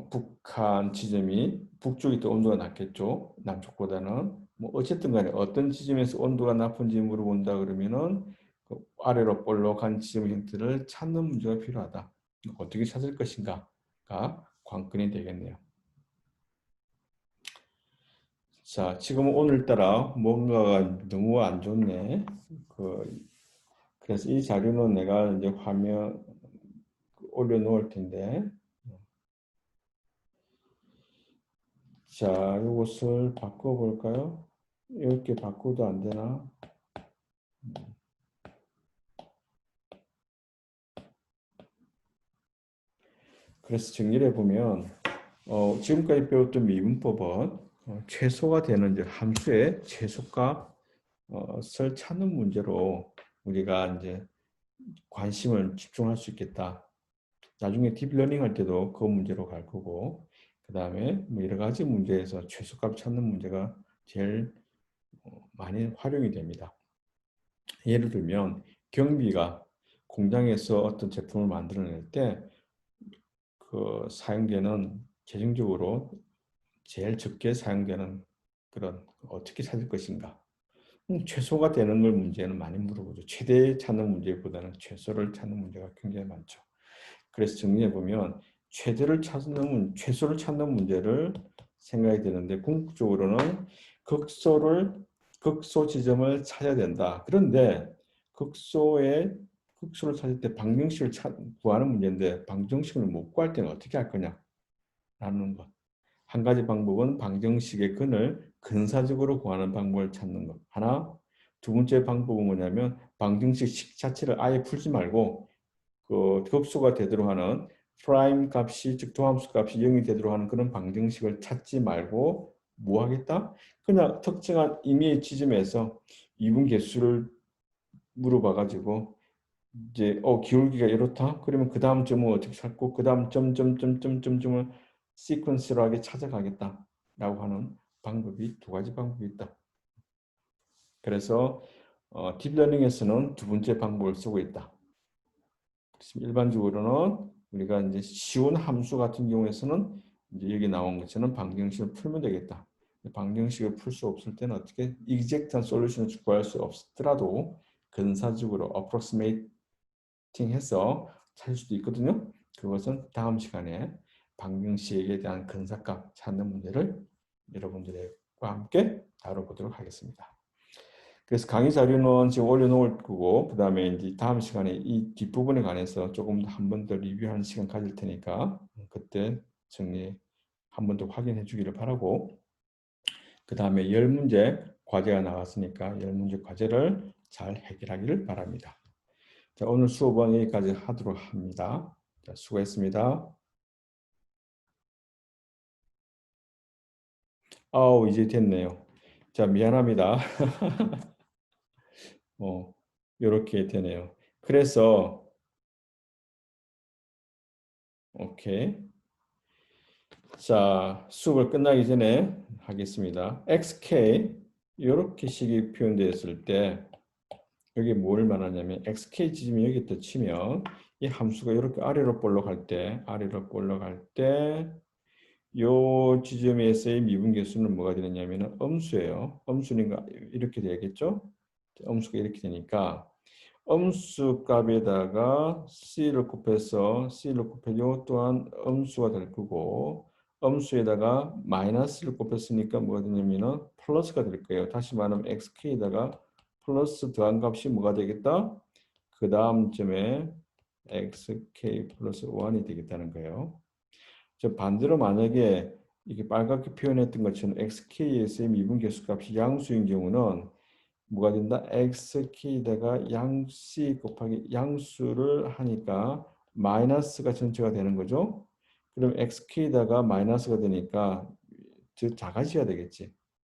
북한 지점이 북쪽이 더 온도가 낮겠죠. 남쪽보다는. 뭐 어쨌든 간에 어떤 지점에서 온도가 높은지 물어본다 그러면은 그 아래로 볼록한 지점 형태를 찾는 문제가 필요하다. 어떻게 찾을 것인가가 관건이 되겠네요. 자, 지금 오늘따라 뭔가가 너무 안 좋네. 그래서 이 자료는 내가 이제 화면 올려놓을 텐데, 자, 이것을 바꿔볼까요? 이렇게 바꿔도 안 되나? 그래서 정리를 해보면, 지금까지 배웠던 미분법은 최소가 되는 이제 함수의 최소값을 찾는 문제로 우리가 이제 관심을 집중할 수 있겠다. 나중에 딥러닝 할 때도 그 문제로 갈 거고, 그 다음에 뭐 여러 가지 문제에서 최소값 찾는 문제가 제일 많이 활용이 됩니다. 예를 들면 경비가 공장에서 어떤 제품을 만들어낼 때 그 사용되는 재정적으로 제일 적게 사용되는 그런 어떻게 찾을 것인가. 최소가 되는 걸 문제는 많이 물어보죠. 최대 찾는 문제보다는 최소를 찾는 문제가 굉장히 많죠. 그래서 정리해 보면 최소를 찾는 문제를 생각이 되는데 궁극적으로는 극소를 극소 지점을 찾아야 된다. 그런데 극소의 극소를 찾을 때 방정식을 구하는 문제인데 방정식을 못 구할 때는 어떻게 할 거냐라는 것. 한 가지 방법은 방정식의 근을 근사적으로 구하는 방법을 찾는 것. 하나, 두 번째 방법은 뭐냐면 방정식 자체를 아예 풀지 말고 그 극소가 되도록 하는 프라임 값이 즉 도함수 값이 0이 되도록 하는 그런 방정식을 찾지 말고 뭐 하겠다? 그냥 특정한 임의의 지점에서 미분 개수를 물어봐 가지고 이제 기울기가 이렇다. 그러면 그 다음 점은 어떻게 찾고 그 다음 점을 시퀀스로하게 찾아가겠다라고 하는 방법이 두 가지 방법이 있다. 그래서 딥러닝에서는 두 번째 방법을 쓰고 있다. 일반적으로는 우리가 이제 쉬운 함수 같은 경우에서는 이제 여기 나온 것처럼 방정식을 풀면 되겠다. 방정식을 풀 수 없을 때는 어떻게 exact한 솔루션을 구할 수 없더라도 근사적으로 approximating 해서 찾을 수도 있거든요. 그것은 다음 시간에 방정식에 대한 근사값 찾는 문제를 여러분들과 함께 다뤄보도록 하겠습니다. 그래서 강의 자료는 지금 올려놓을 거고, 그 다음에 이제 다음 시간에 이 뒷부분에 관해서 조금 한 번 더 리뷰하는 시간 가질 테니까, 그때 정리 한 번 더 확인해 주기를 바라고, 그 다음에 10문제 과제가 나왔으니까 10문제 과제를 잘 해결하기를 바랍니다. 자, 오늘 수업은 여기까지 하도록 합니다. 자, 수고했습니다. 아우, 이제 됐네요. 자, 미안합니다. 이렇게 되네요. 그래서, 오케이. 자, 수업을 끝나기 전에 하겠습니다. xk 이렇게 식이 표현되었을 때 여기 뭘 말하냐면 xk 지점이 여기부터 치면 이 함수가 이렇게 아래로 볼록할 때 요 지점에서의 미분계수는 뭐가 되느냐면 음수예요. 음수니까 이렇게 되겠죠? 음수가 이렇게 되니까 음수 값에다가 c를 곱해요 또한 음수가 될 거고 음수에다가 마이너스를 곱했으니까 뭐가 되냐면은 플러스가 될 거예요. 다시 말하면 xk에다가 플러스 더한 값이 뭐가 되겠다? 그 다음 점에 xk 플러스 1이 되겠다는 거예요. 저 반대로 만약에 이게 빨갛게 표현했던 것처럼 xk에서의 미분계수 값이 양수인 경우는 뭐가 된다? xk에다가 양c 곱하기 양수를 하니까 마이너스가 전체가 되는 거죠. 그럼 xk에다가 마이너스가 되니까 즉 작아져야 되겠지.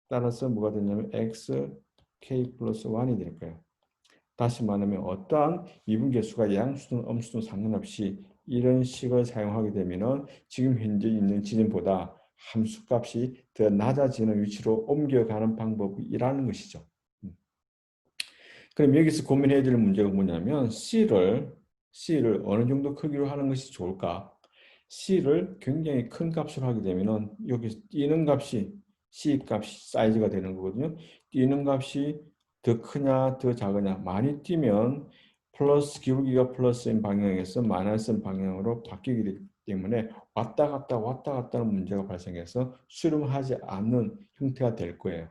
따라서 뭐가 되냐면 xk 플러스 1이 될 거예요. 다시 말하면 어떠한 미분계수가 양수든 음수든 상관없이 이런 식을 사용하게 되면 지금 현재 있는 지점보다 함수값이 더 낮아지는 위치로 옮겨가는 방법이라는 것이죠. 그럼 여기서 고민해야 될 문제가 뭐냐면 C를 어느 정도 크기로 하는 것이 좋을까? C를 굉장히 큰 값으로 하게 되면 여기 뛰는 값이 C 값이 사이즈가 되는 거거든요. 뛰는 값이 더 크냐 더 작으냐 많이 뛰면 플러스 기울기가 플러스인 방향에서 마이너스인 방향으로 바뀌게 되기 때문에 왔다 갔다 하는 문제가 발생해서 수렴하지 않는 형태가 될 거예요.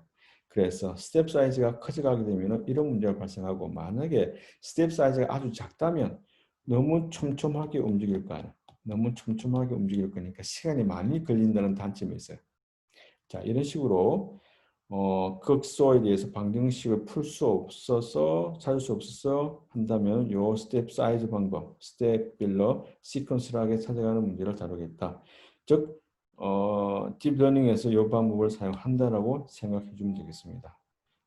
그래서 스텝 사이즈가 커져가게 되면 이런 문제가 발생하고 만약에 스텝 사이즈가 아주 작다면 너무 촘촘하게 움직일 거 아니에요. 너무 촘촘하게 움직일 거니까 시간이 많이 걸린다는 단점이 있어요. 자, 이런 식으로 극소에 대해서 방정식을 풀 수 없어서 찾을 수 없어서 한다면 요 스텝 사이즈 방법, 스텝별로 시퀀스하게 찾아가는 문제를 다루겠다. 즉 딥러닝에서 이 방법을 사용한다라고 생각해 주면 되겠습니다.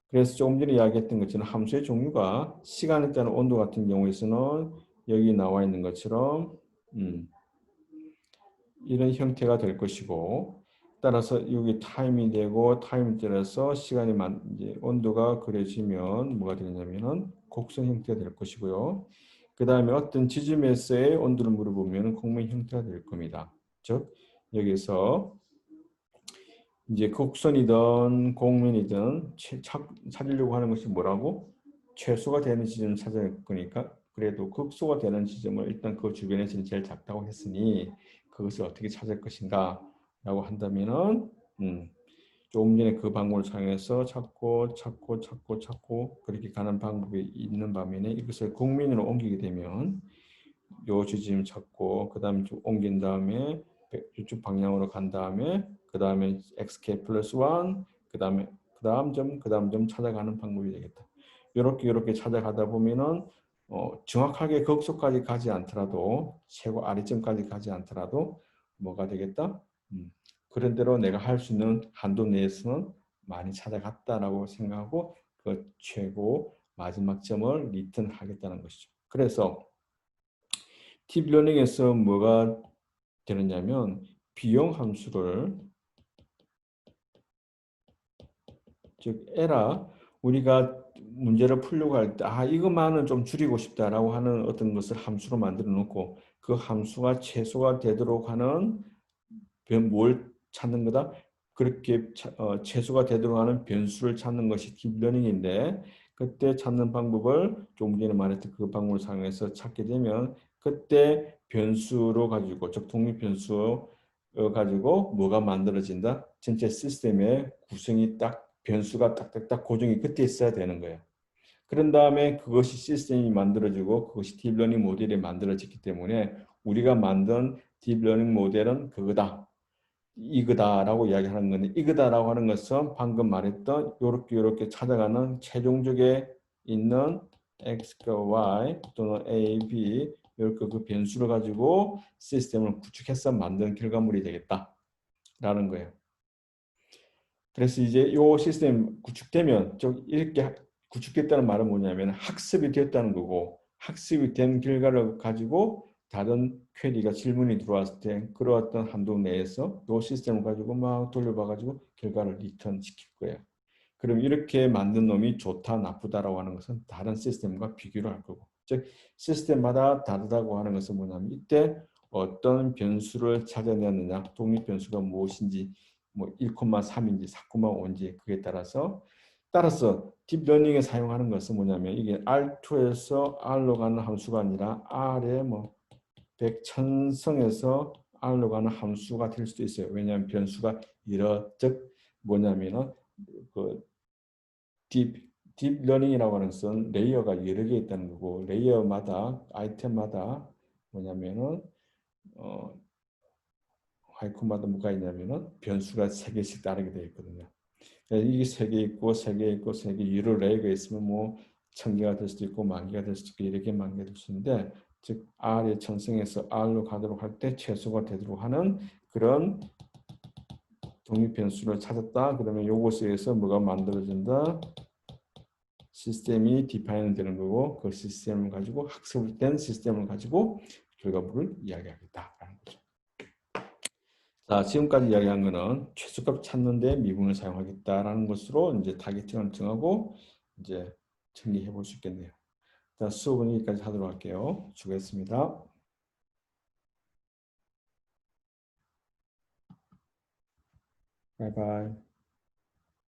그래서 조금 전에 이야기했던 것처럼 함수의 종류가 시간에 따른 온도 같은 경우에서는 여기 나와 있는 것처럼 이런 형태가 될 것이고 따라서 여기 타임이 되고 타임에 따라서 시간이 이제 온도가 그려지면 뭐가 되냐면은 곡선 형태가 될 것이고요. 그 다음에 어떤 지점에서의 온도를 물어보면 곡면 형태가 될 겁니다. 즉 여기서 이제 곡선이든 곡면이든 찾으려고 하는 것이 뭐라고? 최소가 되는 지점을 찾아낼 거니까 그래도 극소가 되는 지점을 일단 그 주변에서는 제일 작다고 했으니 그것을 어떻게 찾을 것인가 라고 한다면은 조금 전에 그 방법을 사용해서 찾고 그렇게 가는 방법이 있는 반면에 이것을 곡면으로 옮기게 되면 요 지점 찾고 그 다음에 좀 옮긴 다음에 이쪽 방향으로 간 다음에 그 다음에 xk 플러스 1 그 다음 점 찾아가는 방법이 되겠다. 이렇게 찾아가다 보면은 정확하게 극소까지 가지 않더라도 최고 아래점까지 가지 않더라도 뭐가 되겠다? 그런 대로 내가 할 수 있는 한도 내에서는 많이 찾아갔다라고 생각하고 그 최고 마지막 점을 리턴하겠다는 것이죠. 그래서 딥러닝에서 뭐가 되느냐면 비용 함수를 즉 에라 우리가 문제를 풀려고 할 때 이것만은 좀 줄이고 싶다라고 하는 어떤 것을 함수로 만들어 놓고 그 함수가 최소가 되도록 하는 뭘 찾는 거다? 그렇게 최소가 되도록 하는 변수를 찾는 것이 딥러닝인데 그때 찾는 방법을 조금 전에 말했던 그 방법을 사용해서 찾게 되면 그때 변수로 가지고 즉 독립 변수 가지고 뭐가 만들어진다? 전체 시스템의 구성이 딱 변수가 딱딱딱 고정이 그때 있어야 되는 거예요. 그런 다음에 그것이 시스템이 만들어지고 그것이 딥러닝 모델이 만들어졌기 때문에 우리가 만든 딥러닝 모델은 그거다. 이거다라고 이야기하는 건데 이거다라고 하는 것은 방금 말했던 요렇게 찾아가는 최종적에 있는 x과 y 또는 a, b 이렇게 그 변수를 가지고 시스템을 구축해서 만든 결과물이 되겠다라는 거예요. 그래서 이제 요 시스템 구축되면 이렇게 구축됐다는 말은 뭐냐면 학습이 됐다는 거고 학습이 된 결과를 가지고 다른 퀘리가 질문이 들어왔을 때 그러한 한도 내에서 요 시스템을 가지고 막 돌려봐 가지고 결과를 리턴 시킬 거예요. 그럼 이렇게 만든 놈이 좋다 나쁘다라고 하는 것은 다른 시스템과 비교를 할 거고 즉 시스템마다 다르다고 하는 것은 뭐냐면 이때 어떤 변수를 찾아내느냐 독립 변수가 무엇인지 뭐 1,3인지 4,5인지 그에 따라서 딥러닝에 사용하는 것은 뭐냐면 이게 R2에서 R로 가는 함수가 아니라 R의 뭐 100,000성에서 R로 가는 함수가 될 수도 있어요. 왜냐하면 변수가 즉 뭐냐면은 그 딥러닝이라고 하는 것은 레이어가 여러 개 있다는 거고 레이어마다 아이템마다 뭐냐면은 하이콘마다 뭐가 있냐면은 변수가 3개씩 다르게 되어 있거든요. 이게 3개 있고 3개 있고 3개 여러 레이어가 있으면 뭐 1,000개가 될 수도 있고 10,000개가 될 수도 있고 이렇게 10,000개 될 수 있는데 즉 R의 천성에서 R로 가도록 할 때 최소가 되도록 하는 그런 독립 변수를 찾았다. 그러면 요것에 의해서 뭐가 만들어진다. 시스템이 디파인 되는 거고 그 시스템을 가지고 학습된 시스템을 가지고 결과물을 이야기하겠다라는 거죠. 자, 지금까지 이야기한 거는 최소값 찾는 데 미분을 사용하겠다라는 것으로 이제 타겟팅을 정하고 이제 정리해 볼 수 있겠네요. 자, 수업은 여기까지 하도록 할게요. 수고했습니다. 바이바이.